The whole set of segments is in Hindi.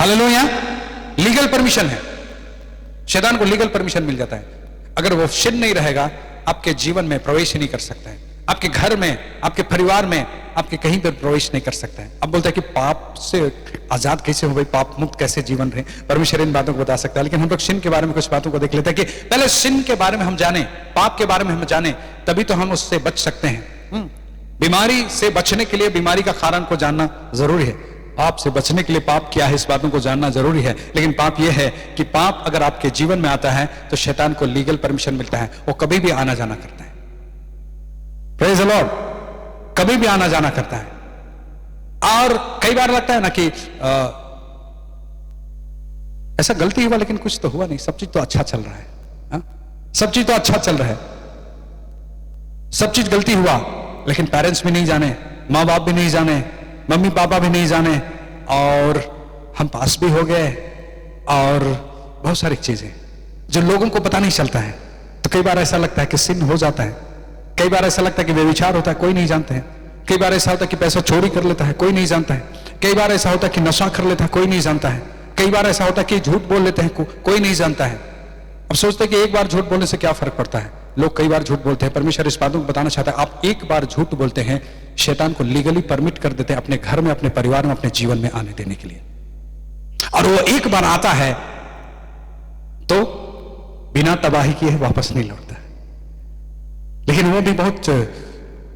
हालेलुया। लीगल परमिशन है, शैतान को लीगल परमिशन मिल जाता है। अगर वो सिन नहीं रहेगा, आपके जीवन में प्रवेश ही नहीं कर सकता है, आपके घर में, आपके परिवार में, आपके कहीं पर प्रवेश नहीं कर सकता है। अब बोलते हैं कि पाप से आजाद कैसे हो भाई, पाप मुक्त कैसे जीवन रहे, परमेश्वर इन बातों को बता सकता है। लेकिन हम लोग सिन के बारे में कुछ बातों को देख लेते हैं कि पहले सिन के बारे में हम जाने, पाप के बारे में हम जाने, तभी तो हम उससे बच सकते हैं। बीमारी से बचने के लिए बीमारी का कारण को जानना जरूरी है, पाप से बचने के लिए पाप क्या है इस बातों को जानना जरूरी है। लेकिन पाप यह है कि पाप अगर आपके जीवन में आता है तो शैतान को लीगल परमिशन मिलता है, वो कभी भी आना जाना करता है। प्रेज द लॉर्ड, कभी भी आना जाना करता है। और कई बार लगता है ना कि ऐसा गलती हुआ लेकिन कुछ तो हुआ नहीं, सब चीज तो अच्छा चल रहा है, सब चीज तो अच्छा चल रहा है, सब चीज गलती हुआ लेकिन पेरेंट्स भी नहीं जाने, माँ बाप भी नहीं जाने, मम्मी पापा भी नहीं जाने, और हम पास भी हो गए, और बहुत सारी चीजें जो लोगों को पता नहीं चलता है। तो कई बार ऐसा लगता है कि सिन हो जाता है, कई बार ऐसा लगता है कि व्यभिचार होता है, कोई नहीं जानते हैं। कई बार ऐसा होता है कि पैसा चोरी कर लेता है, कोई नहीं जानता है। कई बार ऐसा होता है कि नशा कर लेता है, कोई नहीं जानता है। कई बार ऐसा होता है कि झूठ बोल लेते हैं, कोई नहीं जानता है। अब सोचते हैं कि एक बार झूठ बोलने से क्या फर्क पड़ता है, लोग कई बार झूठ बोलते हैं। परमेश्वर इस बातों को बताना चाहता है, आप एक बार झूठ बोलते हैं, शैतान को लीगली परमिट कर देते हैं अपने घर में, अपने परिवार में, अपने जीवन में आने देने के लिए। और वो एक बार आता है तो बिना तबाही किए वापस नहीं लौटता है। लेकिन वो भी बहुत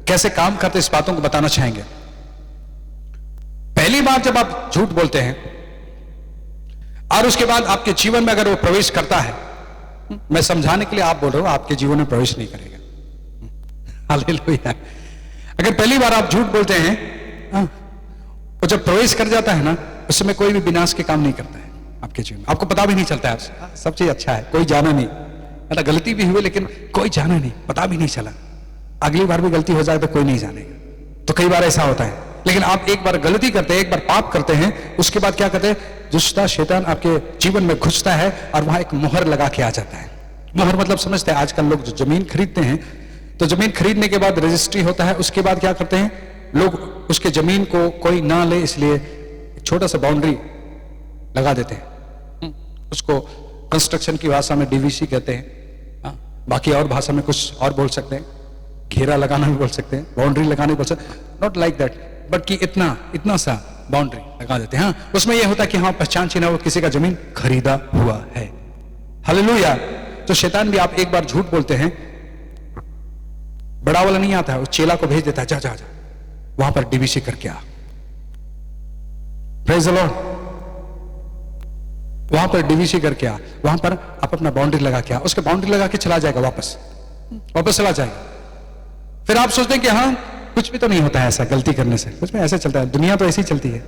कैसे काम करते इस बातों को बताना चाहेंगे। पहली बार जब आप झूठ बोलते हैं और उसके बाद आपके जीवन में अगर वो प्रवेश करता है, मैं समझाने के लिए आप बोल रहा हूं, आपके जीवन में प्रवेश नहीं करेगा। हालेलुया। अगर पहली बार आप झूठ बोलते हैं और जब प्रवेश कर जाता है ना, उसमें कोई भी विनाश के काम नहीं करता है आपके जीवन में, आपको पता भी नहीं चलता है, सब चीज अच्छा है, कोई जाना नहीं, मतलब गलती भी हुई लेकिन कोई जाना नहीं, पता भी नहीं चला। अगली बार भी गलती हो जाए तो कोई नहीं जानेगा। तो कई बार ऐसा होता है। लेकिन आप एक बार गलती करते हैं, एक बार पाप करते हैं, उसके बाद क्या करते हैं, दुष्टा शैतान आपके जीवन में घुसता है और वहां एक मोहर लगा के आ जाता है। मोहर मतलब समझते हैं, आजकल लोग जो जमीन खरीदते हैं तो जमीन खरीदने के बाद रजिस्ट्री होता है, उसके बाद क्या करते हैं लोग, उसके जमीन को कोई ना ले इसलिए एक छोटा सा बाउंड्री लगा देते हैं। उसको कंस्ट्रक्शन की भाषा में डीवीसी कहते हैं, बाकी और भाषा में कुछ और बोल सकते हैं, घेरा लगाना भी बोल सकते हैं, बाउंड्री लगाने बोल सकते हैं, नॉट लाइक दैट, बट कि इतना सा बाउंड्री लगा देते हैं। उसमें यह होता है कि हाँ पहचान चिन्ह वो किसी का जमीन खरीदा हुआ है। हालेलुया। तो शैतान भी, आप एक बार झूठ बोलते हैं, बड़ा वाला नहीं आता है, उस चेला को भेज देता है, जा जा जा वहां पर डीवीसी करके आ। Praise the Lord. वहां पर डीवीसी करके आ, वहां पर आप अपना बाउंड्री लगा के आ, उसके बाउंड्री लगा के चला जाएगा, वापस चला जाएगा। फिर आप सोचते हैं कि हाँ कुछ भी तो नहीं होता है ऐसा गलती करने से, कुछ भी ऐसे चलता है, दुनिया तो ऐसी चलती है।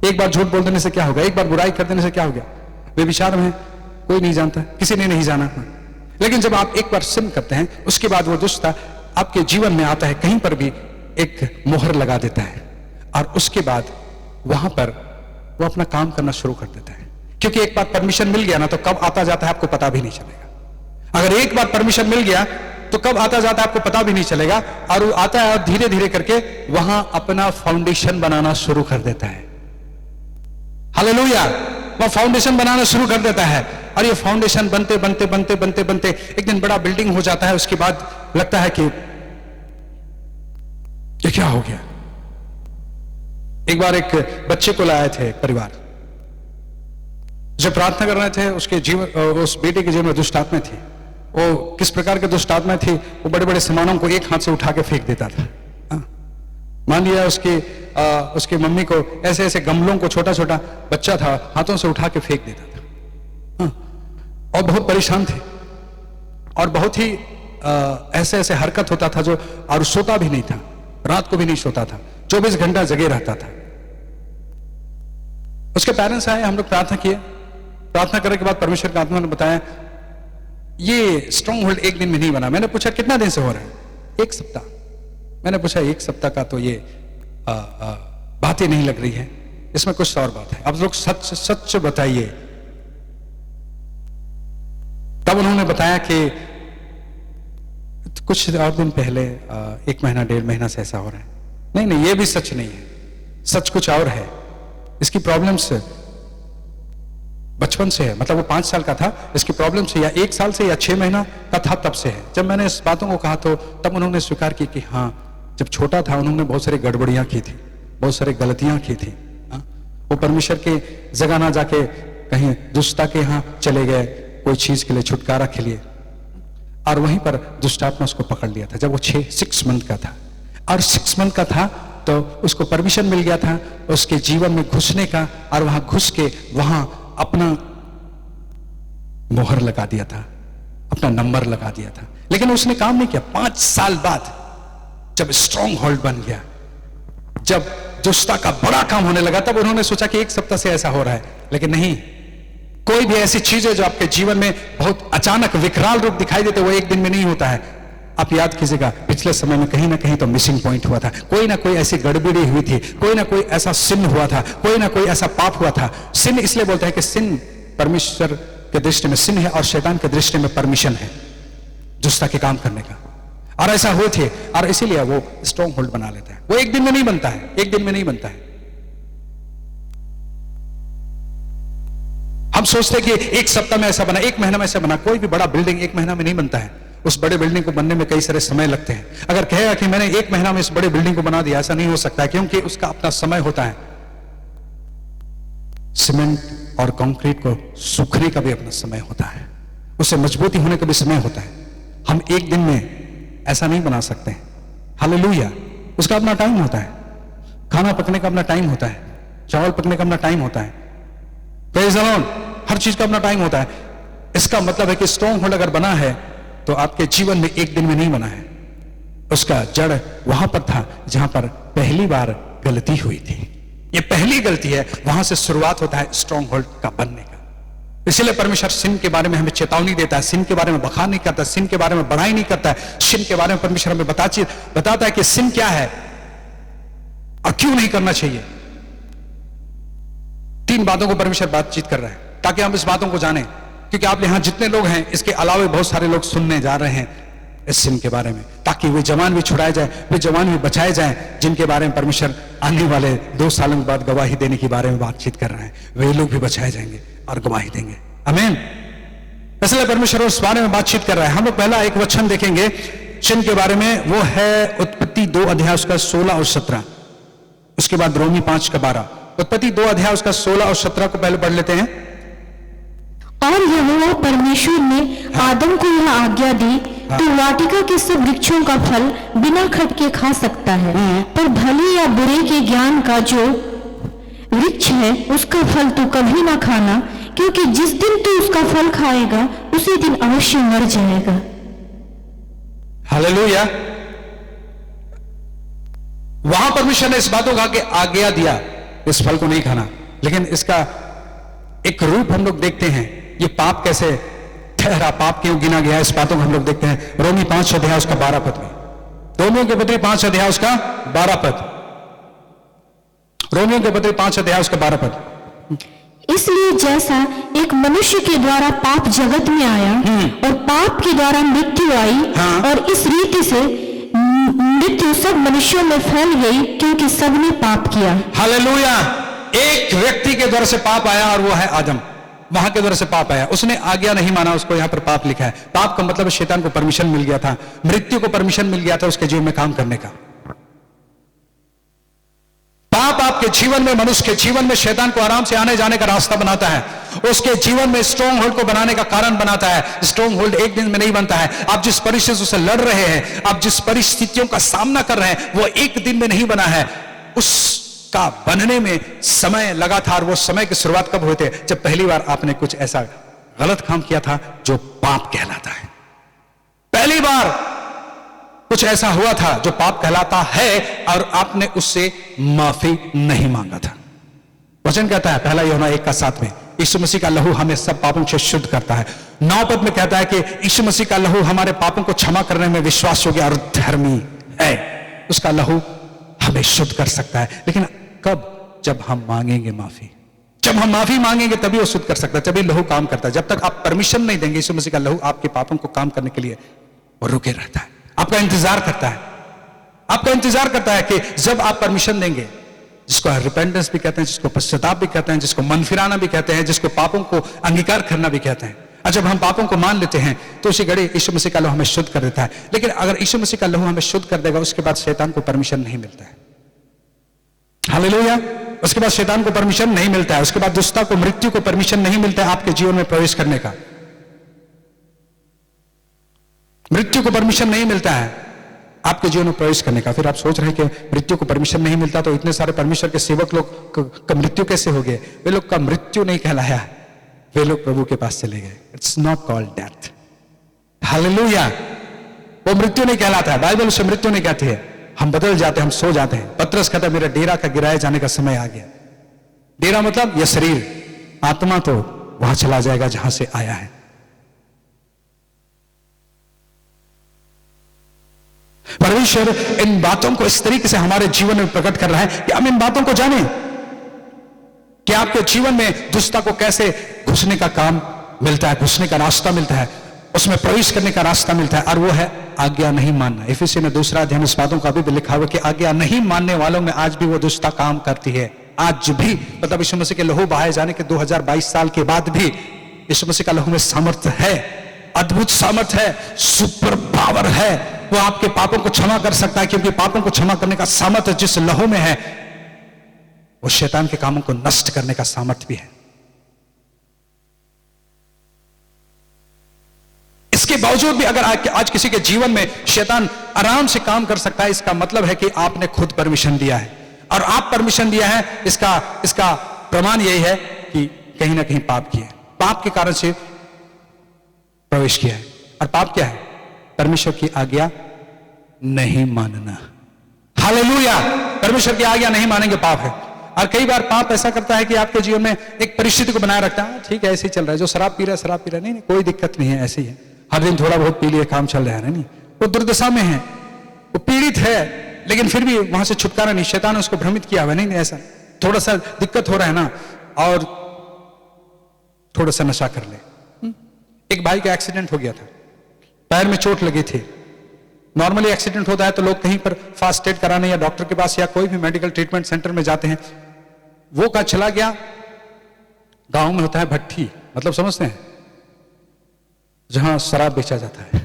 एक बार झूठ बोल देने से क्या होगा, एक बार बुराई कर देने से क्या हो गया, व्यभिचार में कोई नहीं जानता, किसी ने नहीं जाना। लेकिन जब आप एक बार सिन करते हैं, उसके बाद वो दुष्ट आपके जीवन में आता है, कहीं पर भी एक मोहर लगा देता है, और उसके बाद वहां पर वो अपना काम करना शुरू कर देता है। क्योंकि एक बार परमिशन मिल गया ना, तो कब आता जाता है आपको पता भी नहीं चलेगा। अगर एक बार परमिशन मिल गया तो कब आता जाता है आपको पता भी नहीं चलेगा, और वो आता है और धीरे धीरे करके वहां अपना फाउंडेशन बनाना शुरू कर देता है। हालेलुया। वह फाउंडेशन बनाना शुरू कर देता है, और ये फाउंडेशन बनते बनते बनते बनते बनते एक दिन बड़ा बिल्डिंग हो जाता है। उसके बाद लगता है कि ये क्या हो गया। एक बार एक बच्चे को लाए थे परिवार, जो प्रार्थना कर रहे थे, उसके जीवन, उस बेटे के जीवन में दुष्ट आत्मा थी। वो किस प्रकार के दुष्ट आत्मा थी, वो बड़े बड़े सामानों को एक हाथ से उठा के फेंक देता था। मान लिया उसकी मम्मी को ऐसे ऐसे गमलों को, छोटा छोटा बच्चा था, हाथों से उठा के फेंक देता था। और बहुत परेशान थे, और बहुत ही ऐसे ऐसे हरकत होता था जो, और सोता भी नहीं था, रात को भी नहीं सोता था, 24 घंटा जगे रहता था। उसके पेरेंट्स आए, हम लोग प्रार्थना किए, प्रार्थना करने के बाद परमेश्वर का आत्मा ने बताया ये स्ट्रॉन्ग होल्ड एक दिन में नहीं बना। मैंने पूछा कितना दिन से हो रहा है, 1 सप्ताह। मैंने पूछा 1 सप्ताह का तो ये बात ही नहीं लग रही है, इसमें कुछ और बात है, अब लोग सच सच बताइए। तब उन्होंने बताया कि कुछ और दिन पहले 1 महीना 1.5 महीना से ऐसा हो रहा है। नहीं, ये भी सच नहीं है, सच कुछ और है। इसकी प्रॉब्लम्स बचपन से है, मतलब वो 5 साल का था, इसकी प्रॉब्लम से, या 1 साल से या 6 महीना का था तब से है। जब मैंने इस बातों को कहा तो तब उन्होंने स्वीकार की कि हाँ, जब छोटा था उन्होंने बहुत सारी गड़बड़ियां की थी, बहुत सारी गलतियां की थी। वो परमेश्वर की जगह ना जाके कहीं दुष्टता के यहाँ चले गए कोई चीज के लिए, छुटकारा के लिए, और वहीं पर दुष्टात्मा उसको पकड़ लिया था जब वो 6 मंथ का था। और 6 मंथ का था तो उसको परमिशन मिल गया था उसके जीवन में घुसने का, और वहां घुस के वहां अपना मोहर लगा दिया था, अपना नंबर लगा दिया था। लेकिन उसने काम नहीं किया। 5 साल बाद जब स्ट्रॉन्ग होल्ड बन गया, जब दुष्टता का बड़ा काम होने लगा, तब उन्होंने सोचा कि 1 सप्ताह से ऐसा हो रहा है। लेकिन नहीं, कोई भी ऐसी चीज है जो आपके जीवन में बहुत अचानक विकराल रूप दिखाई देते, वो एक दिन में नहीं होता है। आप याद कीजिएगा, पिछले समय में कहीं ना कहीं तो मिसिंग पॉइंट हुआ था, कोई ना कोई ऐसी गड़बड़ी हुई थी, कोई ना कोई ऐसा सिन हुआ था, कोई ना कोई ऐसा पाप हुआ था। सिन इसलिए बोलते हैं कि सिन परमेश्वर के दृष्टि में सिन है और शैतान के दृष्टि में परमिशन है दुष्टता के काम करने का, और ऐसा हुए थे, और इसीलिए वो स्ट्रॉन्ग होल्ड बना लेता है। वो एक दिन में नहीं बनता है, एक दिन में नहीं बनता है। हम सोचते हैं कि 1 सप्ताह में ऐसा बना, 1 महीना में ऐसा बना। कोई भी बड़ा बिल्डिंग 1 महीना में नहीं बनता है। उस बड़े बिल्डिंग को बनने में कई सारे समय लगते हैं। अगर कहेगा कि मैंने 1 महीना में इस बड़े बिल्डिंग को बना दिया, ऐसा नहीं हो सकता है, क्योंकि उसका अपना समय होता है। सीमेंट और कंक्रीट को सूखने का भी अपना समय होता है, उससे मजबूती होने का भी समय होता है। हम एक दिन में ऐसा नहीं बना सकते। हालेलुया। उसका अपना टाइम होता है, खाना पकने का अपना टाइम होता है, चावल पकने का अपना टाइम होता है, प्रेज़ द लॉर्ड, हर चीज का अपना टाइम होता है। इसका मतलब है कि स्ट्रॉन्ग होल्ड अगर बना है तो आपके जीवन में एक दिन में नहीं बना है। उसका जड़ वहां पर था जहां पर पहली बार गलती हुई थी। ये पहली गलती है, वहां से शुरुआत होता है स्ट्रॉन्ग होल्ड का बनने का। इसलिए परमेश्वर सिन के बारे में हमें चेतावनी देता है, सिन के बारे में बखान नहीं करता, सिन के बारे में बढ़ाई नहीं करता है। सिन के बारे में परमेश्वर हमें बताता है कि सिन क्या है और क्यों नहीं करना चाहिए। 3 बातों को परमेश्वर बातचीत कर रहा है ताकि हम इस बातों को जानें, क्योंकि आप यहां जितने लोग हैं, इसके अलावा बहुत सारे लोग सुनने जा रहे हैं इस सिन के बारे में, ताकि वे जवान भी छुड़ाए जाए, वे जवान भी बचाए जाए, जिनके बारे में परमेश्वर आने वाले 2 सालों के बाद गवाही देने के बारे में बातचीत कर रहे हैं। वे लोग भी बचाए जाएंगे और गवाही देंगे। आमीन। इसलिए परमेश्वर उस बारे में बातचीत कर रहा है। हम लोग पहला एक वचन देखेंगे सिन के बारे में, वो है उत्पत्ति 2 अध्याय उसका 16 और 17। उसके बाद रोमी 5 का 12। उत्पत्ति 2 अध्याय उसका 16 और 17 को पहले पढ़ लेते हैं। और यहोवा परमेश्वर ने आदम को यह आज्ञा दी, तू वाटिका के सब वृक्षों का फल बिना खटके खा सकता है, पर भले या बुरे के ज्ञान का जो वृक्ष है उसका फल तू कभी ना खाना, क्योंकि जिस दिन तू उसका फल खाएगा उसी दिन अवश्य मर जाएगा। हालेलुया। वहां परमेश्वर ने इस बातों का आज्ञा दिया, इस फल को नहीं खाना, लेकिन इसका एक रूप हम लोग देखते हैं। ये पाप कैसे ठहरा, पाप क्यों गिना गया, इस बातों को हम लोग देखते हैं रोमी 5 अध्याय उसका 12 पद में। रोमियों के पत्री 5 अध्याय उसका 12 पद। रोमियों के पत्री 5 अध्याय उसका 12 पद। इसलिए जैसा एक मनुष्य के द्वारा पाप जगत में आया और पाप के द्वारा मृत्यु आई, और इस रीति से मृत्यु सब मनुष्यों में फैल गई, क्योंकि सबने पाप किया। हालेलुया। एक व्यक्ति के द्वारा से पाप आया और वो है आदम। वहां के द्वारा से पाप आया, उसने आज्ञा नहीं माना, उसको यहां पर पाप लिखा है। पाप का मतलब शैतान को परमिशन मिल गया था, मृत्यु को परमिशन मिल गया था उसके जीवन में काम करने का। पाप आपके जीवन में, मनुष्य के जीवन में शैतान को आराम से आने जाने का रास्ता बनाता है, उसके जीवन में स्ट्रॉन्ग होल्ड को बनाने का कारण बनाता है। स्ट्रॉन्ग होल्ड एक दिन में नहीं बनता है। आप जिस परिस्थितियों से लड़ रहे हैं, आप जिस परिस्थितियों का सामना कर रहे हैं, वो एक दिन में नहीं बना है। उसका बनने में समय लगा था, और वो समय की शुरुआत कब हुए थे? जब पहली बार आपने कुछ ऐसा गलत काम किया था जो पाप कहलाता है। पहली बार कुछ ऐसा हुआ था जो पाप कहलाता है, और आपने उससे माफी नहीं मांगा था। वचन कहता है पहला यूहन्ना 1:7 में, यीशु मसीह का लहू हमें सब पापों से शुद्ध करता है। 9 पद में कहता है कि यीशु मसीह का लहू हमारे पापों को क्षमा करने में विश्वास योग्य और धर्मी है। उसका लहू हमें शुद्ध कर सकता है, लेकिन कब? जब हम मांगेंगे माफी। जब हम माफी मांगेंगे तभी वो शुद्ध कर सकता है, तभी लहू काम करता है। जब तक आप परमिशन नहीं देंगे, यीशु मसीह का लहू आपके पापों को काम करने के लिए वो रुके रहता है, आपका इंतजार करता है। आपका इंतजार करता है कि जब आप परमिशन देंगे जिसको रिपेंटेंस भी कहते हैं, जिसको पश्चाताप भी कहते हैं, जिसको मन फिराना भी कहते हैं, जिसको पापों को अंगीकार करना भी कहते हैं। और जब हम पापों को मान लेते हैं तो उसी घड़ी यीशु मसीह का लहू हमें शुद्ध कर देता है। लेकिन अगर यीशु मसीह का लहू हमें शुद्ध कर देगा, उसके बाद शैतान को परमिशन नहीं मिलता है। हालेलुया। उसके बाद शैतान को परमिशन नहीं मिलता है, उसके बाद दुष्टता को, मृत्यु को परमिशन नहीं मिलता है आपके जीवन में प्रवेश करने का। मृत्यु को परमिशन नहीं मिलता है आपके जीवन में प्रवेश करने का। फिर आप सोच रहे हैं कि मृत्यु को परमिशन नहीं मिलता तो इतने सारे परमेश्वर के सेवक लोग का मृत्यु कैसे हो गए? वे लोग का मृत्यु नहीं कहलाया, वे लोग प्रभु के पास चले गए। It's not called death. Hallelujah. वो मृत्यु नहीं कहलाता है, बाइबल उसे मृत्यु नहीं कहती है। हम बदल जाते हैं, हम सो जाते हैं। पतरस कहता है मेरा डेरा का गिराए जाने का समय आ गया। डेरा मतलब यह शरीर, आत्मा तो वहां चला जाएगा जहां से आया है। परमेश्वर इन बातों को इस तरीके से हमारे जीवन में प्रकट कर रहा है कि हम इन बातों को जानें कि आपके जीवन में दुष्टता को कैसे घुसने का काम मिलता है, घुसने का रास्ता मिलता है, उसमें प्रवेश करने का रास्ता मिलता है, और वो है आज्ञा नहीं मानना। इफिसी में 2 अध्याय में इस बातों का भी लिखा हुआ कि आज्ञा नहीं मानने वालों में आज भी वो दुष्टता काम करती है। आज भी, मतलब यीशु मसीह के लहू बहाए जाने के 2022 साल के बाद भी यीशु मसीह का लहू में सामर्थ्य है, अद्भुत सामर्थ्य है, सुपर पावर है। वो आपके पापों को क्षमा कर सकता है, क्योंकि पापों को क्षमा करने का सामर्थ्य जिस लहू में है, वो शैतान के कामों को नष्ट करने का सामर्थ्य भी है। इसके बावजूद भी अगर आज किसी के जीवन में शैतान आराम से काम कर सकता है, इसका मतलब है कि आपने खुद परमिशन दिया है। और आप परमिशन दिया है, इसका प्रमाण यही है कि कहीं ना कहीं पाप किया है, पाप के कारण से प्रवेश किया है। और पाप क्या है? परमेश्वर की आज्ञा नहीं मानना। हालेलुया। परमेश्वर की आज्ञा नहीं मानेंगे पाप है। और कई बार पाप ऐसा करता है कि आपके जीवन में एक परिस्थिति को बनाए रखता है। ठीक है, ऐसे ही चल रहा है, जो शराब पी रहा है शराब पी रहा है, नहीं कोई दिक्कत नहीं है, ऐसे ही है, हर दिन थोड़ा बहुत पी लिए, काम चल रहा है। नहीं, वो दुर्दशा में है, वो पीड़ित है, लेकिन फिर भी वहां से छुटकारा नहीं। शैतान ने उसको भ्रमित किया हुआ। नहीं, ऐसा थोड़ा सा दिक्कत हो रहा है ना, और थोड़ा सा नशा कर ले। एक भाई का एक्सीडेंट हो गया था, पैर में चोट लगी थी। नॉर्मली एक्सीडेंट होता है तो लोग कहीं पर फास्ट एड कराने या डॉक्टर के पास या कोई भी मेडिकल ट्रीटमेंट सेंटर में जाते हैं। वो कहा चला गया, गांव में होता है भट्ठी, मतलब समझते हैं, जहां शराब बेचा जाता है,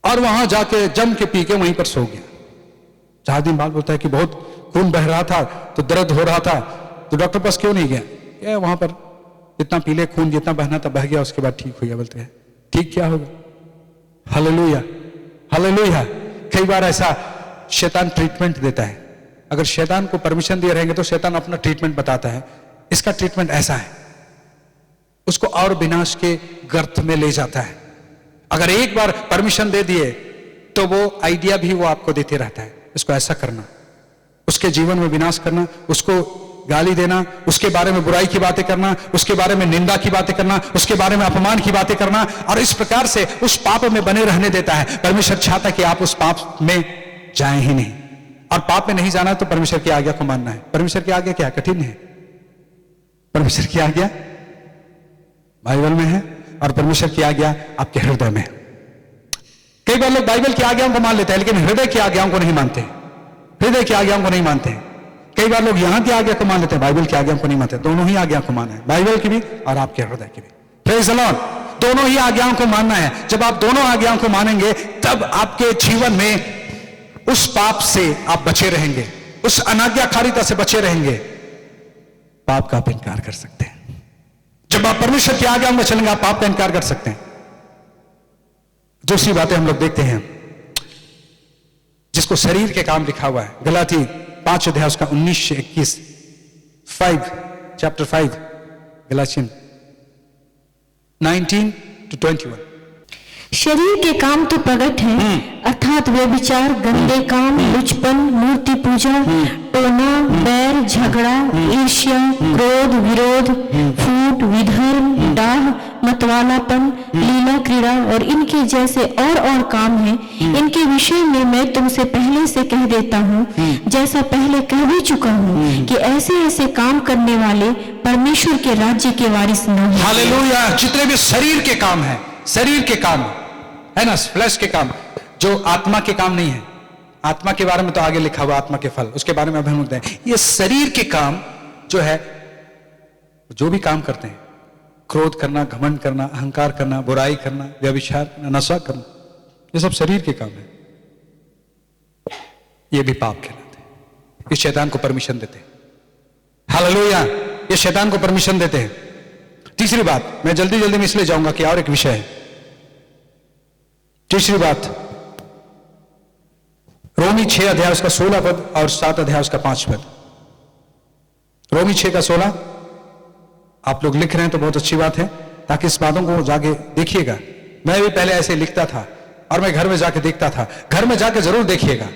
और वहां जाके जम के पी के वहीं पर सो गया। 4 दिन बाद बोलता है कि बहुत खून बह रहा था, तो दर्द हो रहा था, तो डॉक्टर पास क्यों नहीं गया? क्या वहां पर इतना पीले, खून जितना बहना था बह गया, उसके बाद ठीक हो गया। बोलते हैं ठीक क्या होगा? Hallelujah, hallelujah. कई बार ऐसा शैतान ट्रीटमेंट देता है। अगर शैतान को परमिशन दिए रहेंगे तो शैतान अपना ट्रीटमेंट बताता है। इसका ट्रीटमेंट ऐसा है, उसको और विनाश के गर्त में ले जाता है। अगर एक बार परमिशन दे दिए तो वो आइडिया भी वो आपको देते रहता है, इसको ऐसा करना, उसके जीवन में विनाश करना, उसको गाली देना, उसके बारे में बुराई की बातें करना, उसके बारे में निंदा की बातें करना, उसके बारे में अपमान की बातें करना, और इस प्रकार से उस पाप में बने रहने देता है। परमेश्वर चाहता है कि आप उस पाप में जाएं ही नहीं, और पाप में नहीं जाना तो परमेश्वर की आज्ञा को मानना है। परमेश्वर की आज्ञा क्या कठिन है? परमेश्वर की आज्ञा बाइबल में है, और परमेश्वर की आज्ञा आपके हृदय में है। कई बार लोग बाइबल की आज्ञाओं को मान लेते हैं, लेकिन हृदय की आज्ञाओं को नहीं मानते, हृदय की आज्ञाओं को नहीं मानते। कई बार लोग यहां की आज्ञा को मान लेते हैं, बाइबल की आज्ञा को नहीं मानते। दोनों ही आज्ञा को मानना है, बाइबल की भी और आपके हृदय की भी। Praise the Lord. दोनों ही आज्ञाओं को मानना है। जब आप दोनों आज्ञाओं को मानेंगे तब आपके जीवन में उस पाप से आप बचे रहेंगे, उस अनाज्ञाकारिता से बचे रहेंगे। पाप का आप इनकार कर सकते हैं। जब आप परमेश्वर की आज्ञाओं में चलेंगे, आप पाप का इनकार कर सकते हैं। दूसरी बातें हम लोग देखते हैं, जिसको शरीर के काम लिखा हुआ है, गलाती 5 अध्याय उसका 19 से 21, 5 गलातियन 19 to 21। शरीर के काम तो प्रकट हैं, अर्थात व्यभिचार, गंदे काम, लुचपन, मूर्ति पूजा, टोना, बैर, झगड़ा, ईर्ष्या, क्रोध, विरोध, फूट, विधर्म, डाह, मतवालापन, लीला क्रीड़ा और इनके जैसे और काम हैं। इनके विषय में मैं तुमसे पहले से कह देता हूँ, जैसा पहले कह भी चुका हूँ, कि ऐसे काम करने वाले परमेश्वर के राज्य के वारिस न हों। हालेलुया। जितने भी शरीर के काम है, शरीर के काम है ना, फ्लैश के काम, जो आत्मा के काम नहीं है। आत्मा के बारे में तो आगे लिखा हुआ आत्मा के फल, उसके बारे में हम लोग ये शरीर के काम जो है, जो भी काम करते हैं, क्रोध करना, घमंड करना, अहंकार करना, बुराई करना, व्यभिचार करना, नशा करना, ये सब शरीर के काम है। ये भी पाप कहलाते हैं। ये शैतान को परमिशन देते हैं। हालेलुया, ये शैतान को परमिशन देते हैं। तीसरी बात, मैं जल्दी जल्दी में इसलिए जाऊंगा कि और एक विषय है। तीसरी बात, रोमी 6 अध्याय उसका 16 पद और 7 अध्याय उसका 5 पद। रोमी 6 का 16, आप लोग लिख रहे हैं तो बहुत अच्छी बात है, ताकि इस बातों को जाके देखिएगा। मैं भी पहले ऐसे लिखता था और मैं घर में जाके देखता था। घर में जाके जरूर देखिएगा,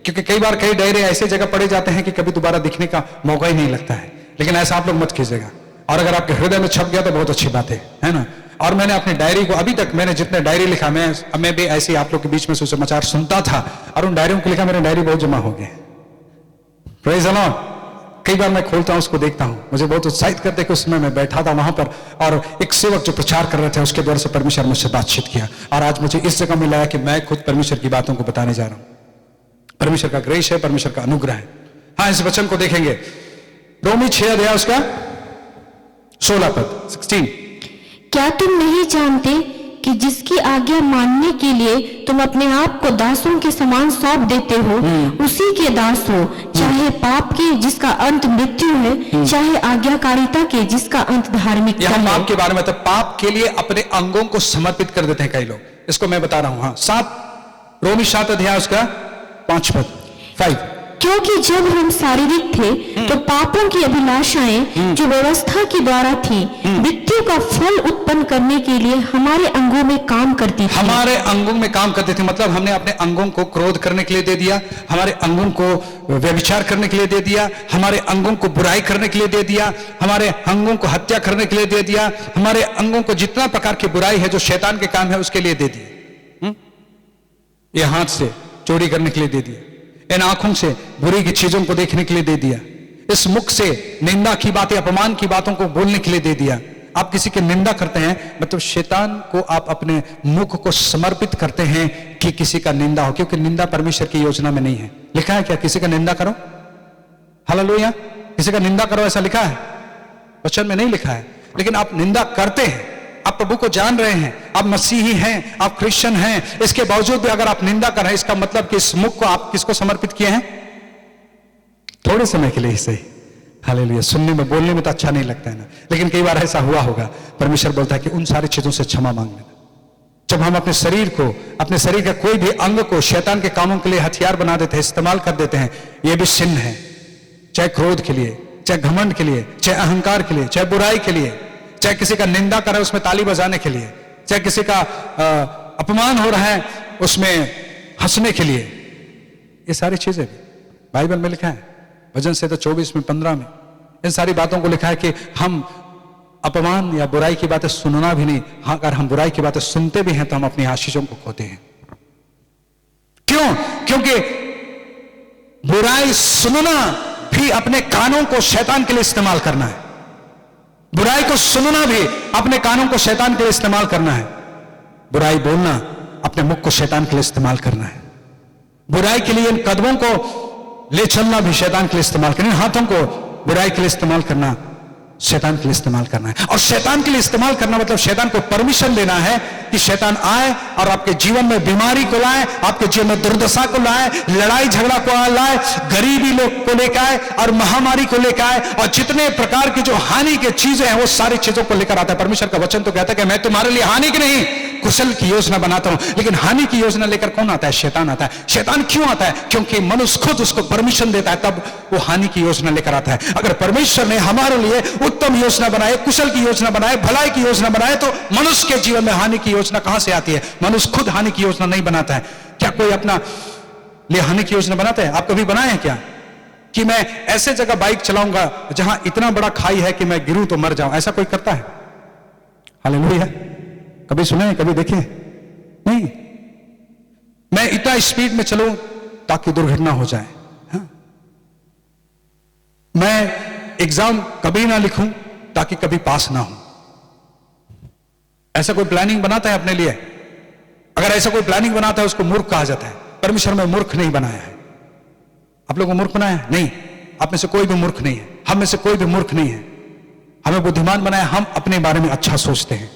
क्योंकि कई बार कई डायरे ऐसे जगह पड़े जाते हैं कि कभी दोबारा दिखने का मौका ही नहीं लगता है। लेकिन ऐसा आप लोग मत कीजिएगा, और अगर आपके हृदय में छप गया तो बहुत अच्छी बात है ना। और मैंने अपनी डायरी को, अभी तक मैंने जितने डायरी लिखा, मैं भी ऐसे आप लोग के बीच में सुसमाचार सुनता था और उन डायरियों को लिखा, मेरे डायरी बहुत जमा हो गए। Praise the Lord. कई बार मैं खोलता हूं, उसको देखता हूं, मुझे बहुत उत्साहित करते कि उसमें मैं बैठा था वहां पर और एक सेवक जो प्रचार कर रहे थे, उसके द्वारा से परमेश्वर मुझसे बातचीत किया, और आज मुझे इस जगह मिला है कि मैं खुद परमेश्वर की बातों को बताने जा रहा हूं। परमेश्वर का ग्रेस है, परमेश्वर का अनुग्रह है। हाँ, इस वचन को देखेंगे, रोमी 6 अध्याय उसका 16 पद 16। क्या तुम नहीं जानते कि जिसकी आज्ञा मानने के लिए तुम अपने आप को दासों के समान सौंप देते हो, उसी के दास हो, चाहे पाप के जिसका अंत मृत्यु है, चाहे आज्ञाकारिता के जिसका अंत धार्मिकता है। पाप के बारे में तो, पाप के लिए अपने अंगों को समर्पित कर देते हैं कई लोग, इसको मैं बता रहा हूं। हाँ, रोमी 7 अध्याय उसका 5 पद 5। क्योंकि जब हम शारीरिक थे तो पापों की अभिलाषाएं जो व्यवस्था के द्वारा थी, मृत्यु का फल उत्पन्न करने के लिए हमारे अंगों में काम करती थी। हमारे अंगों में काम करते थे, मतलब हमने अपने अंगों को क्रोध करने के लिए दे दिया, हमारे अंगों को व्यभिचार करने के लिए दे दिया, हमारे अंगों को बुराई करने के लिए दे दिया, हमारे अंगों को हत्या करने के लिए दे दिया, हमारे अंगों को जितना प्रकार की बुराई है जो शैतान के काम है उसके लिए दे दिए। ये हाथ से चोरी करने के लिए दे दिया, इन आंखों से बुरी की चीजों को देखने के लिए दे दिया, इस मुख से निंदा की बातें, अपमान की बातों को बोलने के लिए दे दिया। आप किसी की निंदा करते हैं, मतलब शैतान को आप अपने मुख को समर्पित करते हैं कि किसी का निंदा हो, क्योंकि निंदा परमेश्वर की योजना में नहीं है। लिखा है क्या किसी का निंदा करो? हालेलुया, किसी का निंदा करो ऐसा लिखा है? वचन में नहीं लिखा है, लेकिन आप निंदा करते हैं। आप प्रभु को जान रहे हैं, आप मसीही हैं, आप क्रिश्चियन हैं, इसके बावजूद भी अगर आप निंदा कर रहे हैं, इसका मतलब कि इस मुख को आप किसको समर्पित किए हैं? थोड़े समय के लिए ही सही। हालेलुया। सुनने में, बोलने में तो अच्छा नहीं लगता है ना, लेकिन कई बार ऐसा हुआ होगा। परमेश्वर बोलता है कि उन सारी चीजों से क्षमा मांग लेना। जब हम अपने शरीर को, अपने शरीर का कोई भी अंग को शैतान के कामों के लिए हथियार बना देते हैं, इस्तेमाल कर देते हैं, यह भी सिन है। चाहे क्रोध के लिए, चाहे घमंड के लिए, चाहे अहंकार के लिए, चाहे बुराई के लिए, चाहे किसी का निंदा कर रहा है उसमें ताली बजाने के लिए, चाहे किसी का अपमान हो रहा है उसमें हंसने के लिए, ये सारी चीजें भी बाइबल में लिखा है। भजन से तो 24 में 15 में इन सारी बातों को लिखा है कि हम अपमान या बुराई की बातें सुनना भी नहीं। हाँ, अगर हम बुराई की बातें सुनते भी हैं तो हम अपनी आशीषों को खोते हैं। क्यों? क्योंकि बुराई सुनना भी अपने कानों को शैतान के लिए इस्तेमाल करना है। बुराई को सुनना भी अपने कानों को शैतान के लिए इस्तेमाल करना है। बुराई बोलना अपने मुख को शैतान के लिए इस्तेमाल करना है। बुराई के लिए इन कदमों को ले चलना भी शैतान के लिए इस्तेमाल करना, इन हाथों को बुराई के लिए इस्तेमाल करना शैतान के लिए इस्तेमाल करना है। और शैतान के लिए इस्तेमाल करना मतलब शैतान को परमिशन देना है कि शैतान आए और आपके जीवन में बीमारी को लाए, आपके जीवन में दुर्दशा को लाए, लड़ाई झगड़ा को लाए, गरीबी लोग को लेकर आए और महामारी को लेकर आए, और जितने प्रकार की जो हानि की चीजें हैं वो सारी चीजों को लेकर आता है। परमेश्वर का वचन तो कहता है कि मैं तुम्हारे लिए हानि की नहीं कुशल की योजना बनाता हूं। लेकिन हानि की योजना लेकर कौन आता है? शैतान आता है। शैतान क्यों आता है? क्योंकि मनुष्य खुद उसको परमिशन देता है, तब वो हानि की योजना लेकर आता है। अगर परमेश्वर ने हमारे लिए उत्तम योजना बनाए, कुशल की योजना बनाए, भलाई की योजना बनाए, तो मनुष्य के जीवन में हानि की योजना कहां से आती है? मनुष्य खुद हानि की योजना नहीं बनाता है। क्या कोई अपना लिए हानि की योजना बनाता है? आप कभी बनाए हैं क्या कि मैं ऐसे जगह बाइक चलाऊंगा जहां इतना बड़ा खाई है कि मैं गिरूं तो मर जाऊं? ऐसा कोई करता है? हालेलुया। कभी सुने हैं, कभी देखे नहीं? मैं इतना स्पीड में चलूं ताकि दुर्घटना हो जाए। हाँ? मैं एग्जाम कभी ना लिखूं ताकि कभी पास ना हो। ऐसा कोई प्लानिंग बनाता है अपने लिए? अगर ऐसा कोई प्लानिंग बनाता है उसको मूर्ख कहा जाता है। परमेश्वर में मूर्ख नहीं बनाया है। आप लोगों को मूर्ख बनाया? नहीं, आप में से कोई भी मूर्ख नहीं है, हम में से कोई भी मूर्ख नहीं है। हमें बुद्धिमान बनाया, हम अपने बारे में अच्छा सोचते हैं,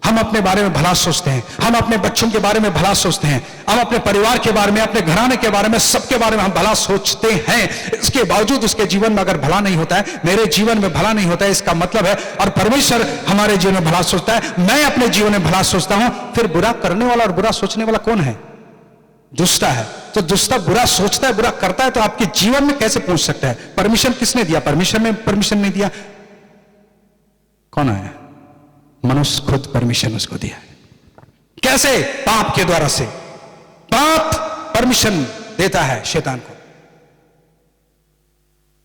हम अपने बारे में भला सोचते हैं, हम अपने बच्चों के बारे में भला सोचते हैं, हम अपने परिवार के बारे में, अपने घराने के बारे में, सबके बारे में हम भला सोचते हैं। इसके बावजूद उसके जीवन में अगर भला नहीं होता है, मेरे जीवन में भला नहीं होता है, इसका मतलब है, और परमेश्वर हमारे जीवन में भला सोचता है, मैं अपने जीवन में भला सोचता हूं, फिर बुरा करने वाला और बुरा सोचने वाला कौन है? दुष्टा है। तो दुष्टा बुरा सोचता है, बुरा करता है, तो आपके जीवन में कैसे पहुंच सकता है? परमिशन किसने दिया? परमेश्वर ने परमिशन नहीं दिया। कौन आया? मनुष्य खुद परमिशन उसको दिया है। कैसे? पाप के द्वारा से। पाप परमिशन देता है शैतान को।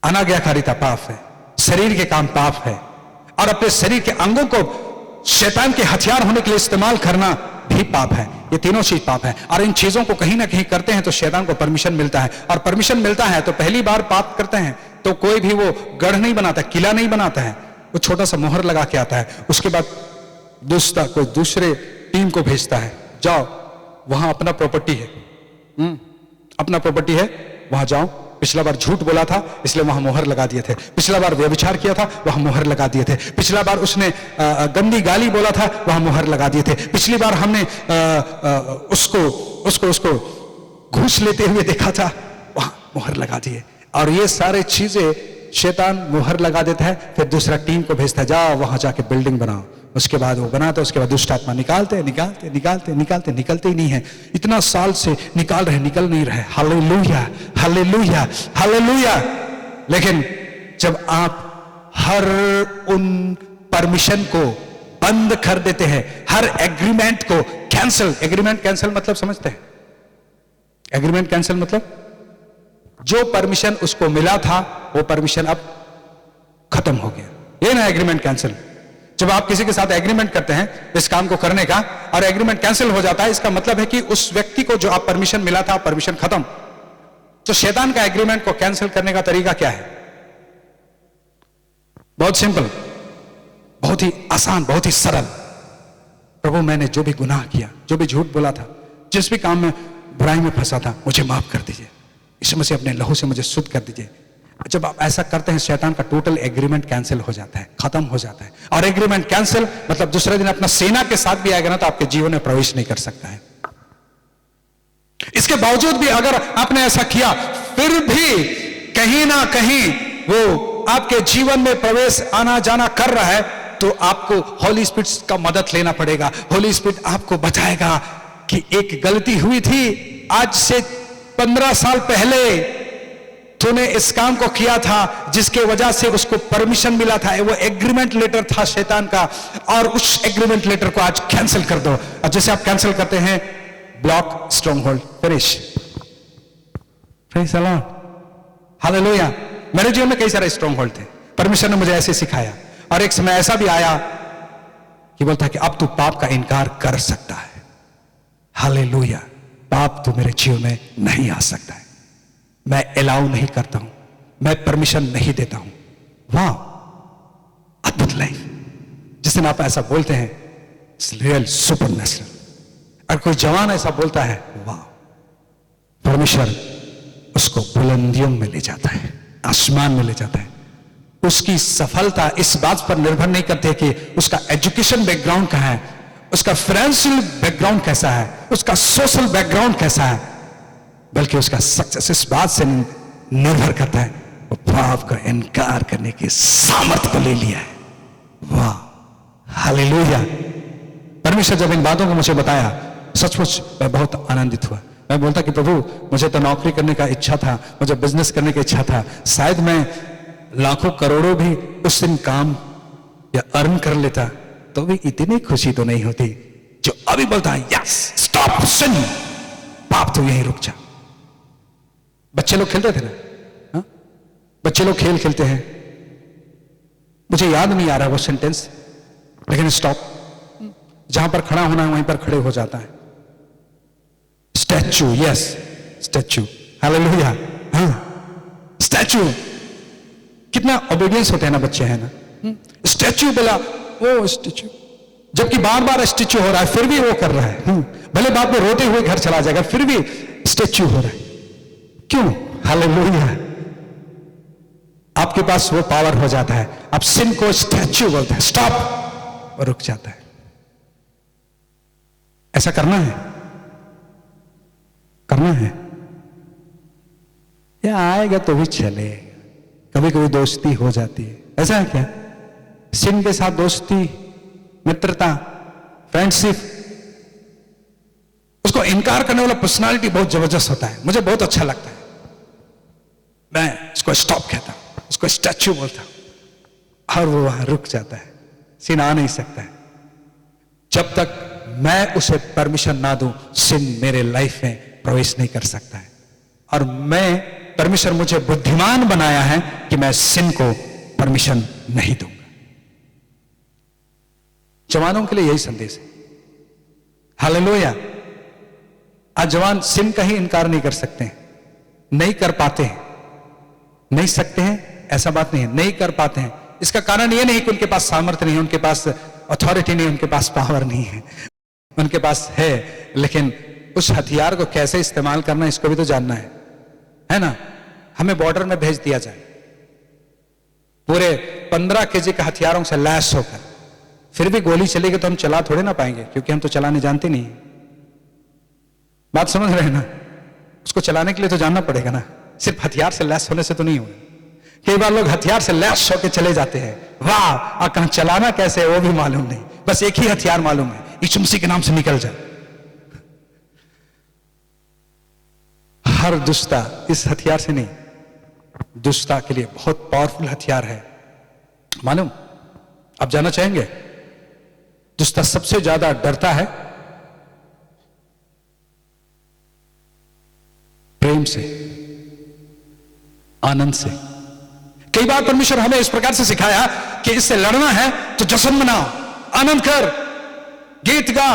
अनाज्ञाकारिता पाप है, शरीर के काम पाप है, और अपने शरीर के अंगों को शैतान के हथियार होने के लिए इस्तेमाल करना भी पाप है। ये तीनों चीज पाप है, और इन चीजों को कहीं ना कहीं करते हैं तो शैतान को परमिशन मिलता है, और परमिशन मिलता है तो पहली बार पाप करते हैं तो कोई भी वो गढ़ नहीं बनाता, किला नहीं बनाता है, वो छोटा सा मोहर लगा के आता है। उसके बाद दूसरा कोई दूसरे टीम को भेजता है, जाओ वहां अपना प्रॉपर्टी है, अपना प्रॉपर्टी है, वहां जाओ। पिछला बार झूठ बोला था इसलिए वहां मोहर लगा दिए थे, पिछला बार व्यभिचार किया था वहां मोहर लगा दिए थे, पिछला बार उसने गंदी गाली बोला था वहां मोहर लगा दिए थे, पिछली बार हमने उसको घूस लेते हुए देखा था वहां मोहर लगा दिए। और ये सारे चीजें शैतान मोहर लगा देता है, फिर दूसरा टीम को भेजता है, जाओ वहां जाके बिल्डिंग बनाओ। उसके बाद वो बनाते, उसके बाद दुष्ट आत्मा निकालते निकलते ही नहीं है। इतना साल से निकाल रहे, निकल नहीं रहे। Hallelujah, hallelujah, hallelujah. लेकिन जब आप हर उन परमिशन को बंद कर देते हैं, हर एग्रीमेंट को कैंसिल, एग्रीमेंट कैंसिल मतलब समझते हैं? एग्रीमेंट कैंसिल मतलब जो परमिशन उसको मिला था वो परमिशन अब खत्म हो गया, ये ना एग्रीमेंट कैंसिल। जब आप किसी के साथ एग्रीमेंट करते हैं इस काम को करने का और एग्रीमेंट कैंसिल हो जाता है, इसका मतलब है कि उस व्यक्ति को जो आप परमिशन मिला था, परमिशन खत्म। तो शैतान का एग्रीमेंट को कैंसिल करने का तरीका क्या है? बहुत सिंपल, बहुत ही आसान, बहुत ही सरल। प्रभु, मैंने जो भी गुनाह किया, जो भी झूठ बोला था, जिस भी काम में बुराई में फंसा था, मुझे माफ कर दीजिए, यीशु मसीह अपने लहू से मुझे शुद्ध कर दीजिए। जब आप ऐसा करते हैं, शैतान का टोटल एग्रीमेंट कैंसिल हो जाता है, खत्म हो जाता है। और एग्रीमेंट कैंसिल मतलब दूसरे दिन अपना सेना के साथ भी आएगा ना तो आपके जीवन में प्रवेश नहीं कर सकता है। इसके बावजूद भी अगर आपने ऐसा किया, फिर भी कहीं ना कहीं वो आपके जीवन में प्रवेश आना जाना कर रहा है, तो आपको होली स्पिरिट का मदद लेना पड़ेगा। होली स्पिरिट आपको बताएगा कि एक गलती हुई थी, आज से 15 साल पहले तूने इस काम को किया था, जिसके वजह से उसको परमिशन मिला था, वो एग्रीमेंट लेटर था शैतान का, और उस एग्रीमेंट लेटर को आज कैंसिल कर दो। और जैसे आप कैंसिल करते हैं, block, stronghold, finish. Praise the Lord, hallelujah. मेरे जीवन में कई सारे स्ट्रॉन्गहोल्ड थे, परमेश्वर ने मुझे ऐसे सिखाया। और एक समय ऐसा भी आया कि बोलता कि अब तू पाप का इनकार कर सकता है। हालेलुया, पाप तो मेरे जीवन में नहीं आ सकता है, मैं अलाउ नहीं करता हूं, मैं परमिशन नहीं देता हूं। वाह, अद्भुत लाइफ। जिस दिन आप ऐसा बोलते हैं, रियल सुपरनेचुरल। और कोई जवान ऐसा बोलता है, वाह, परमेश्वर उसको बुलंदियों में ले जाता है, आसमान में ले जाता है। उसकी सफलता इस बात पर निर्भर नहीं करती कि उसका एजुकेशन बैकग्राउंड कहां है, उसका फाइनेंशियल बैकग्राउंड कैसा है, उसका सोशल बैकग्राउंड कैसा है, बल्कि उसका सक्सेस इस बात से निर्भर करता है वो पाप का इनकार करने की सामर्थ्य को ले लिया है। वाह, हालेलुया। परमेश्वर जब इन बातों को मुझे बताया, सचमुच मैं बहुत आनंदित हुआ। मैं बोलता कि प्रभु, मुझे तो नौकरी करने का इच्छा था, मुझे बिजनेस करने की इच्छा था, शायद मैं लाखों करोड़ों भी उस दिन काम या अर्न कर लेता तो भी इतनी खुशी तो नहीं होती जो अभी बोलता है, यस, स्टॉप सिन, पाप तो यहीं रुक जा। बच्चे लोग खेलते थे ना, हा? बच्चे लोग खेल खेलते हैं, मुझे याद नहीं आ रहा वो सेंटेंस, लेकिन स्टॉप, जहां पर खड़ा होना है वहीं पर खड़े हो जाता है। स्टैचू, यस, स्टैचू, हालेलुया, हाँ, स्टैचू। कितना ओबीडियंस होते हैं ना बच्चे, हैं ना। स्टैचू बोला, वो स्टैचू, जबकि बार बार स्टैचू हो रहा है फिर भी वो कर रहा है। भले बाद में रोते हुए घर चला जाएगा, फिर भी स्टैचू हो रहा है। क्यों? हालेलुया। आपके पास वो पावर हो जाता है। आप सिन को स्टैच्यू बोलते हैं, स्टॉप, और रुक जाता है। ऐसा करना है, करना है, या आएगा तो भी चलेगा। कभी कभी दोस्ती हो जाती है, ऐसा है क्या? सिन के साथ दोस्ती, मित्रता, फ्रेंडशिप, उसको इनकार करने वाला पर्सनालिटी बहुत जबरदस्त होता है। मुझे बहुत अच्छा लगता है। मैं इसको स्टॉप कहता हूं, उसको स्टैच्यू बोलता हूं, और वो वहां रुक जाता है। सिन आ नहीं सकता है जब तक मैं उसे परमिशन ना दूं। सिन मेरे लाइफ में प्रवेश नहीं कर सकता है। और परमेश्वर मुझे बुद्धिमान बनाया है कि मैं सिन को परमिशन नहीं दूंगा। जवानों के लिए यही संदेश है। हालेलुया। आज जवान सिन का ही इनकार नहीं कर सकते हैं, नहीं कर पाते हैं, नहीं सकते हैं, ऐसा बात नहीं है, नहीं कर पाते हैं। इसका कारण यह नहीं कि उनके पास सामर्थ्य नहीं है, उनके पास अथॉरिटी नहीं, उनके पास पावर नहीं है, उनके पास है, लेकिन उस हथियार को कैसे इस्तेमाल करना इसको भी तो जानना है ना। हमें बॉर्डर में भेज दिया जाए पूरे 15 केजी के हथियारों से लैस होकर, फिर भी गोली चलेगी तो हम चला थोड़े ना पाएंगे, क्योंकि हम तो चलाने जानते नहीं। बात समझ रहे हैं ना? उसको चलाने के लिए तो जानना पड़ेगा ना, सिर्फ हथियार से लैस होने से तो नहीं होगा। कई बार लोग हथियार से लैस होकर चले जाते हैं, वाह, और कहां चलाना कैसे है वो भी मालूम नहीं, बस एक ही हथियार मालूम है, यीशु मसीह के नाम से निकल जाए। हर दुष्टता इस हथियार से नहीं, दुष्टता के लिए बहुत पावरफुल हथियार है, मालूम? आप जानना चाहेंगे? दुष्टता सबसे ज्यादा डरता है प्रेम से, आनंद से। कई बार परमेश्वर हमें इस प्रकार से सिखाया कि इससे लड़ना है तो जश्न मनाओ, आनंद कर, गीत गा,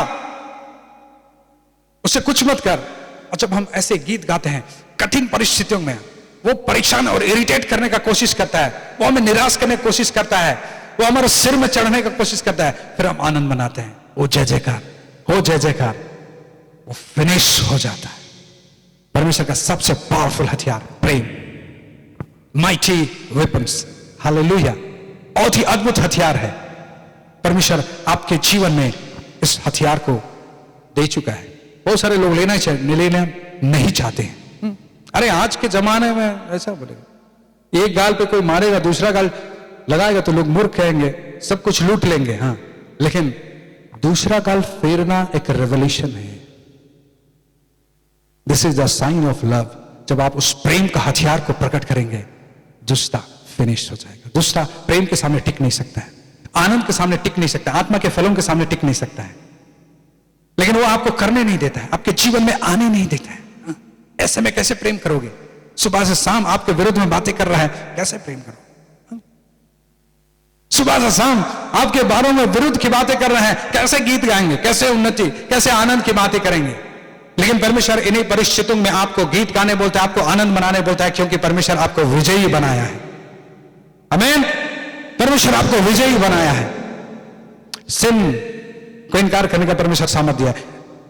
उससे कुछ मत कर। और जब हम ऐसे गीत गाते हैं कठिन परिस्थितियों में, वो परेशान और इरिटेट करने का कोशिश करता है, वो हमें निराश करने की कोशिश करता है, वो हमारे सिर में चढ़ने की कोशिश करता है, फिर हम आनंद मनाते हैं, वो जय जयकार, हो जय जयकार, वो फिनिश हो जाता है। परमेश्वर का सबसे पावरफुल हथियार प्रेम, माइटी वेपन्स, हालेलुया, बहुत ही अद्भुत हथियार है। परमेश्वर आपके जीवन में इस हथियार को दे चुका है। बहुत सारे लोग लेना नहीं चाहते हैं। अरे आज के जमाने में ऐसा बोलेगा, एक गाल पे कोई मारेगा, दूसरा गाल लगाएगा तो लोग मूर्ख कहेंगे, सब कुछ लूट लेंगे। हाँ, लेकिन दूसरा गाल फेरना एक रेवोल्यूशन है। This is the sign of love. जब आप उस प्रेम का हथियार को प्रकट करेंगे, दुष्टता फिनिश हो जाएगा। दुष्टता प्रेम के सामने टिक नहीं सकता है, आनंद के सामने टिक नहीं सकता, आत्मा के फलों के सामने टिक नहीं सकता है। लेकिन वो आपको करने नहीं देता है, आपके जीवन में आने नहीं देता है। ऐसे में कैसे प्रेम करोगे? सुबह से शाम आपके विरुद्ध में बातें कर रहा है, कैसे प्रेम करो? सुबह से शाम आपके बारों में विरुद्ध की बातें कर रहे हैं, कैसे गीत गाएंगे, कैसे उन्नति, कैसे आनंद की बातें करेंगे? लेकिन परमेश्वर इन्हीं परिस्थितियों में आपको गीत गाने बोलता है, आपको आनंद मनाने बोलता है, क्योंकि परमेश्वर आपको विजयी बनाया है। आमीन। परमेश्वर आपको विजयी बनाया है। सिन को इनकार करने का परमेश्वर सामर्थ दिया है।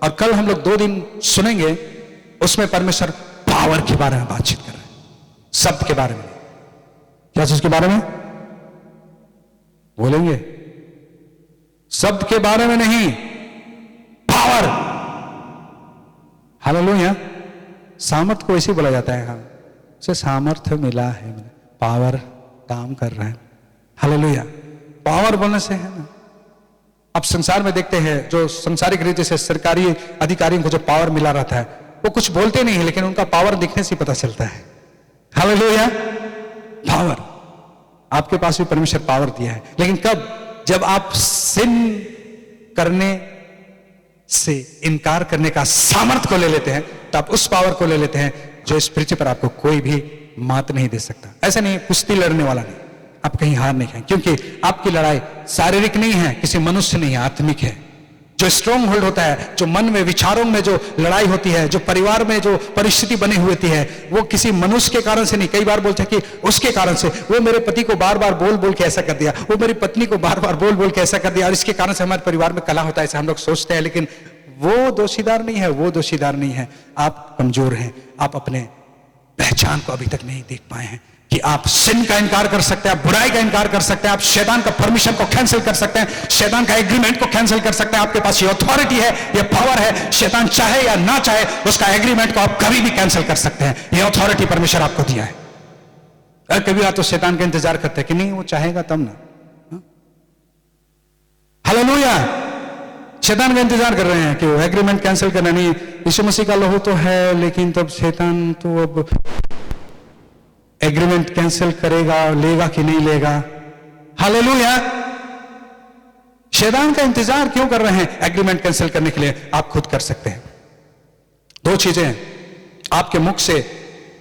और कल हम लोग 2 दिन सुनेंगे, उसमें परमेश्वर पावर के बारे में बातचीत कर रहे हैं, शब्द के बारे में। क्या चीज के बारे में बोलेंगे? शब्द के बारे में नहीं, पावर। हालेलुया। सामर्थ्य को ऐसे बोला जाता है, हाँ, उसे सामर्थ्य मिला है, पावर काम कर रहा है। हालेलुया। पावर बोलने से है ना। अब संसार में देखते हैं, जो संसारिक रीति से सरकारी अधिकारियों को जो पावर मिला रहता है, वो कुछ बोलते नहीं है, लेकिन उनका पावर दिखने से पता चलता है। हालेलुया। पावर, आपके पास भी परमेश्वर पावर दिया है, लेकिन कब? जब आप सिन करने से इनकार करने का सामर्थ्य को ले लेते हैं, तो आप उस पावर को ले लेते हैं जो इस पृथ्वी पर आपको कोई भी मात नहीं दे सकता। ऐसा नहीं, कुश्ती लड़ने वाला नहीं, आप कहीं हार नहीं खाएंगे, क्योंकि आपकी लड़ाई शारीरिक नहीं है, किसी मनुष्य नहीं है, आत्मिक है। जो स्ट्रॉन्ग होल्ड होता है, जो मन में, विचारों में जो लड़ाई होती है, जो परिवार में जो परिस्थिति बनी हुई होती है, वो किसी मनुष्य के कारण से नहीं। कई बार बोलते हैं कि उसके कारण से, वो मेरे पति को बार बार बोल बोल के ऐसा कर दिया, वो मेरी पत्नी को बार बार बोल बोल के ऐसा कर दिया, और इसके कारण से हमारे परिवार में कलह होता है, ऐसा हम लोग सोचते हैं। लेकिन वो दोषीदार नहीं है, वो दोषीदार नहीं है। आप कमजोर हैं, आप अपने पहचान को अभी तक नहीं देख पाए हैं कि आप सिन का इनकार कर सकते हैं, आप बुराई का इनकार कर सकते हैं, आप शैतान का परमिशन को कैंसिल कर सकते हैं, शैतान का एग्रीमेंट को कैंसिल कर सकते हैं। आपके पास ये अथॉरिटी है, ये पावर है। शैतान चाहे या ना चाहे उसका एग्रीमेंट को आप कभी भी कैंसिल कर सकते हैं। ये अथॉरिटी परमेश्वर आपको दिया है। अगर कभी आप तो शैतान का इंतजार करते हैं कि नहीं वो चाहेगा तब ना। हालेलुया। शैतान का इंतजार कर रहे हैं कि वो एग्रीमेंट कैंसिल करना नहीं। यीशु मसीह का लहू तो है, लेकिन तब शैतान तो अब एग्रीमेंट कैंसिल करेगा, लेगा कि नहीं लेगा। हालेलुया। शैतान का इंतजार क्यों कर रहे हैं एग्रीमेंट कैंसिल करने के लिए? आप खुद कर सकते हैं। दो चीजें हैं, आपके मुख से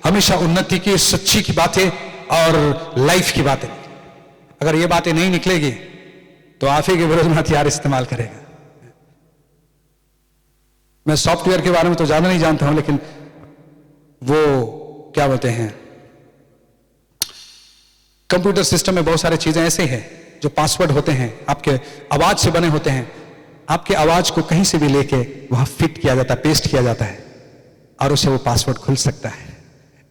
हमेशा उन्नति की, सच्ची की बातें और लाइफ की बातें। अगर ये बातें नहीं निकलेगी तो आप ही के विरोध में हथियार इस्तेमाल करेगा। मैं सॉफ्टवेयर के बारे में तो ज्यादा नहीं जानता हूं, लेकिन वो क्या बोलते हैं, कंप्यूटर सिस्टम में बहुत सारी चीजें ऐसे हैं जो पासवर्ड होते हैं, आपके आवाज से बने होते हैं। आपके आवाज को कहीं से भी लेके वहां फिट किया जाता है, पेस्ट किया जाता है और उसे वो पासवर्ड खुल सकता है।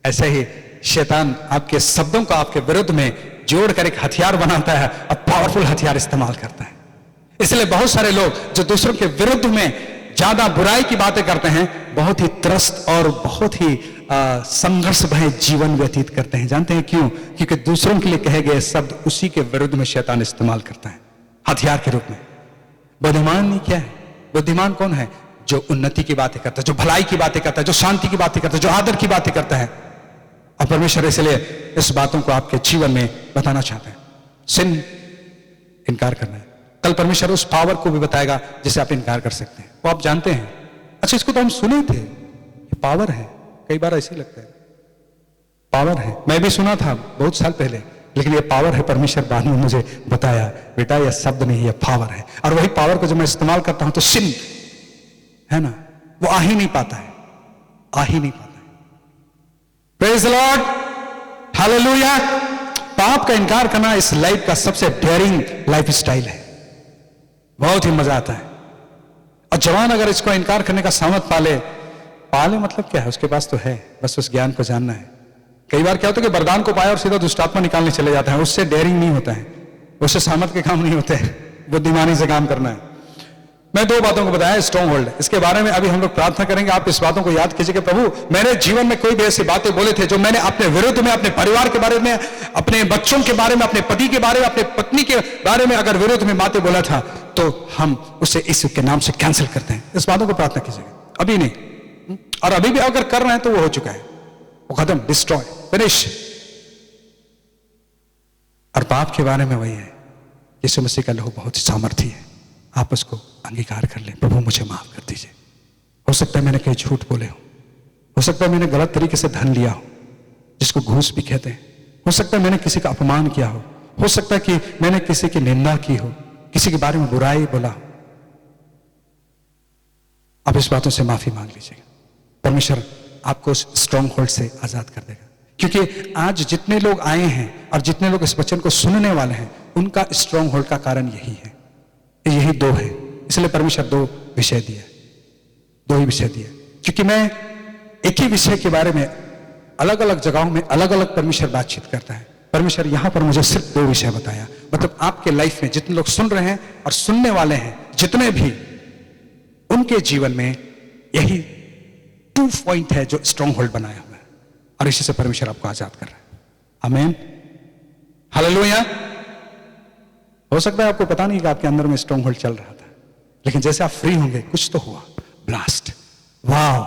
ऐसे ही शैतान आपके शब्दों को आपके विरुद्ध में जोड़कर एक हथियार बनाता है और पावरफुल हथियार इस्तेमाल करता है। इसलिए बहुत सारे लोग जो दूसरों के विरुद्ध में ज्यादा बुराई की बातें करते हैं, बहुत ही त्रस्त और बहुत ही संघर्ष भरे जीवन व्यतीत करते हैं। जानते हैं क्यों? क्योंकि दूसरों के लिए कहे गए शब्द उसी के विरुद्ध में शैतान इस्तेमाल करता है हथियार के रूप में। बुद्धिमान नहीं क्या है? बुद्धिमान कौन है? जो उन्नति की बातें करता है, जो भलाई की बातें करता है, जो शांति की बातें करता है, जो आदर की बातें करता है। और परमेश्वर इसलिए इस बातों को आपके जीवन में बताना चाहते हैं। सिन इनकार करना है। कल परमेश्वर उस पावर को भी बताएगा जिसे आप इनकार कर सकते हैं, वो आप जानते हैं। अच्छा, इसको तो हम सुने थे, ये पावर है। कई बार ऐसे ही लगता है पावर है। मैं भी सुना था बहुत साल पहले, लेकिन ये पावर है। परमेश्वर बाद में मुझे बताया, बेटा ये शब्द नहीं, ये पावर है। और वही पावर को जब मैं इस्तेमाल करता हूं तो सिन है ना, वो आ ही नहीं पाता है, आ ही नहीं पाता है। Praise the Lord, hallelujah. पाप का इनकार करना इस लाइफ का सबसे डेयरिंग लाइफ स्टाइल है। बहुत ही मजा आता है। और जवान अगर इसको इनकार करने का सामर्थ पाले मतलब क्या है? उसके पास तो है, बस उस ज्ञान को जानना है। कई बार क्या होता है कि वरदान को पाया और सीधा दुष्टात्मा निकालने चले जाता है। उससे डेयरिंग नहीं होता है, उससे सामर्थ के काम नहीं होते हैं, बुद्धिमानी से काम करना है। मैं दो बातों को बताया, स्ट्रॉन्ग होल्ड, इसके बारे में अभी हम लोग प्रार्थना करेंगे। आप इस बातों को याद कीजिए कि प्रभु मेरे जीवन में कोई भी ऐसी बातें बोले थे जो मैंने अपने विरुद्ध में, अपने परिवार के बारे में, अपने बच्चों के बारे में, अपने पति के बारे में, अपने पत्नी के बारे में अगर विरुद्ध में बातें बोला था, तो हम उसे यीशु के नाम से कैंसिल करते हैं। इस बातों को प्रार्थना कीजिएगा, अभी नहीं। और अभी भी अगर कर रहे हैं तो वो हो चुका है, वो खत्म, डिस्ट्रॉय, फिनिश। और पाप के बारे में वही है, यीशु मसीह का लहू बहुत सामर्थी है। आप उसको अंगीकार कर लें, प्रभु मुझे माफ कर दीजिए। हो सकता है मैंने कहीं झूठ बोले हो सकता है मैंने गलत तरीके से धन लिया हो, जिसको घूस भी कहते हैं। हो सकता है मैंने किसी का अपमान किया हो सकता है कि मैंने किसी की निंदा की हो, किसी के बारे में बुराई बोला हो। आप इस बातों से माफी मांग लीजिएगा, परमेश्वर आपको उस स्ट्रॉन्ग होल्ड से आजाद कर देगा। क्योंकि आज जितने लोग आए हैं और जितने लोग इस वचन को सुनने वाले हैं, उनका स्ट्रॉन्ग होल्ड का कारण यही है, यही दो है। इसलिए परमेश्वर दो विषय दिया, दो ही विषय दिया। क्योंकि मैं एक ही विषय के बारे में अलग अलग जगहों में अलग अलग परमेश्वर बातचीत करता है। परमेश्वर यहां पर मुझे सिर्फ दो विषय बताया। मतलब आपके लाइफ में जितने लोग सुन रहे हैं और सुनने वाले हैं, जितने भी, उनके जीवन में यही 2 पॉइंट है जो स्ट्रॉन्ग होल्ड बनाया हुआ है, और इसी से परमेश्वर आपको आजाद कर रहा है। आमीन, हालेलुया। हो सकता है आपको पता नहीं कि आपके अंदर में स्ट्रॉन्ग होल्ड चल रहा था, लेकिन जैसे आप फ्री होंगे कुछ तो हुआ, ब्लास्ट, वाव,